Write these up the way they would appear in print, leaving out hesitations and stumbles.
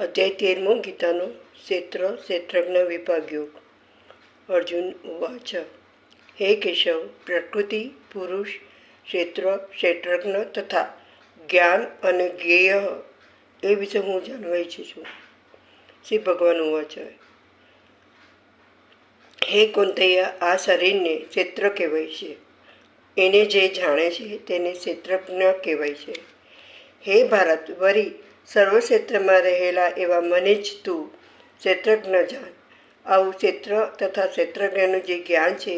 अध्याय 13 गीतानो क्षेत्र क्षेत्रज्ञ विभागयोग। अर्जुन उवाच हे केशव, प्रकृति पुरुष क्षेत्र क्षेत्रज्ञ तथा ज्ञान અને જ્ઞેય એ વિશે હું જાણવા ઈચ્છું છું। શ્રી ભગવાન ઉવાચ હે કુંતૈયા, આ શરીરને ક્ષેત્ર કહેવાય છે। એને જે જાણે છે તેને ક્ષેત્રજ્ઞ કહેવાય છે। હે ભારત, વરી સર્વ ક્ષેત્રમાં રહેલા એવા મને જ તું ક્ષેત્રજ્ઞ જાણ। આવું ક્ષેત્ર તથા ક્ષેત્રજ્ઞનું જે જ્ઞાન છે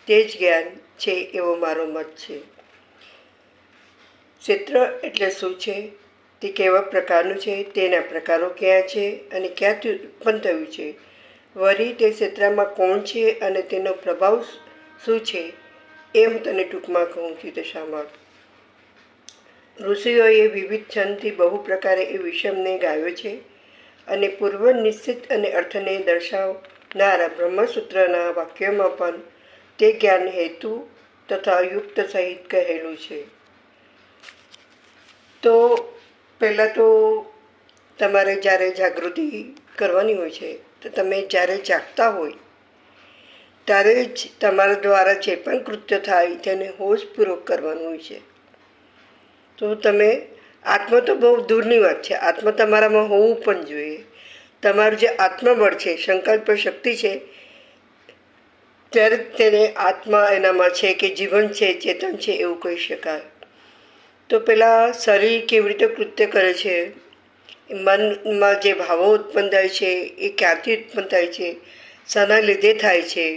તે જ જ્ઞાન છે એવો મારો મત છે। ક્ષેત્ર એટલે શું છે, તે કેવા પ્રકારનું છે, તેના પ્રકારો ક્યાં છે અને ક્યાંથી ઉત્પન્ન થયું છે, વળી તે ક્ષેત્રમાં કોણ છે અને તેનો પ્રભાવ શું છે એ હું તને ટૂંકમાં કહું છું તે સાંભળ। ઋષિઓએ વિવિધ છંદથી બહુ પ્રકારે એ વિષમને ગાયો છે અને પૂર્વ નિશ્ચિત અને અર્થને દર્શાવનારા બ્રહ્મસૂત્રના વાક્યોમાં પણ તે જ્ઞાન હેતુ તથા યુક્ત સહિત કહેલું છે। તો પહેલાં તો તમારે જ્યારે જાગૃતિ કરવાની હોય છે તો તમે જ્યારે જાગતા હોય ત્યારે જ તમારા દ્વારા જે પણ કૃત્ય થાય તેને હોશપૂર્વક કરવાનું હોય છે। તો તમે આત્મા તો બહુ દૂરની વાત છે, આત્મા તમારામાં હોવું પણ જોઈએ। તમારું જે આત્મબળ છે, સંકલ્પ શક્તિ છે, ત્યારે તેને આત્મા એનામાં છે કે જીવન છે, ચેતન છે એવું કહી શકાય। તો પહેલાં શરીર કેવી રીતે કૃત્ય કરે છે, મનમાં જે ભાવો ઉત્પન્ન થાય છે એ ક્યાંથી ઉત્પન્ન થાય છે, શાના લીધે થાય છે,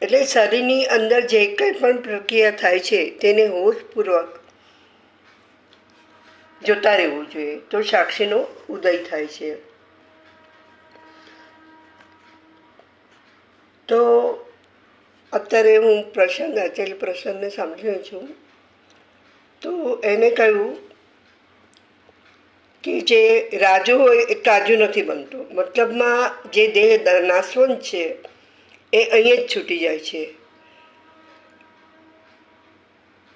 એટલે શરીરની અંદર જે કંઈ પણ પ્રક્રિયા થાય છે તેને હોશપૂર્વક જોતા રહેવું જોઈએ, તો સાક્ષીનો ઉદય થાય છે। તો અત્યારે હું આચાર્ય પ્રસંગને સાંભળી રહી છું। તો એને કહ્યું કે જે રાજુ હોય એ કાજુ નથી બનતો, મતલબમાં જે દેહ નાશવંત છે એ અહીંયા જ છૂટી જાય છે।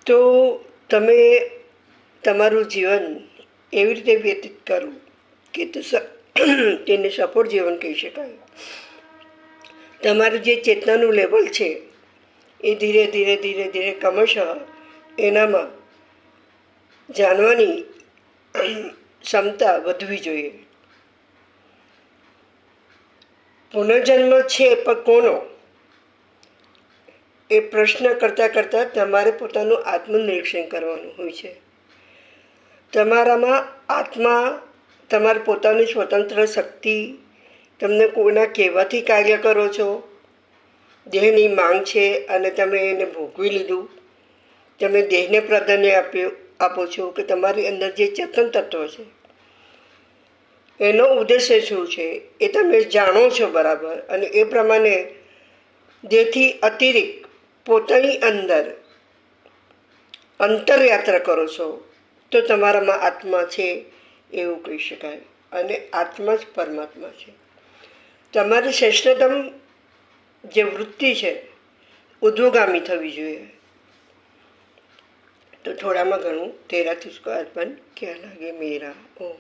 તો તમે તમારું જીવન એવી રીતે વ્યતીત કરો કે તેને સફળ જીવન કહી શકાય। તમારું જે ચેતનાનું લેવલ છે એ ધીરે ધીરે ધીરે ધીરે ક્રમશઃ એનામાં જાણવાની ક્ષમતા વધવી જોઈએ। પુનર્જન્મ છે પણ કોનો, એ પ્રશ્ન કરતાં કરતાં તમારે પોતાનું આત્મનિરીક્ષણ કરવાનું હોય છે। તમારામાં આત્મા, તમારી પોતાની સ્વતંત્ર શક્તિ, તમને કોઈના કહેવાથી કાર્ય કરો છો, દેહની માંગ છે અને તમે એને ભોગવી લીધું, તમે દેહને પ્રાધાન્ય આપો છો કે તમારી અંદર જે ચેતન તત્વ છે એનો ઉદ્દેશ્ય શું છે એ તમે જાણો છો બરાબર, અને એ પ્રમાણે દેહથી અતિરિક્ત પોતાની અંદર અંતરયાત્રા કરો છો તો તમારામાં આત્મા છે એવું કહી શકાય, અને આત્મા જ પરમાત્મા છે। તમારી શ્રેષ્ઠતમ જે વૃત્તિ છે ઉદ્ધવગામી થવી જોઈએ। तो थोड़ा में घणुं तेरा तुझको अर्पण क्या लागे मेरा ओम।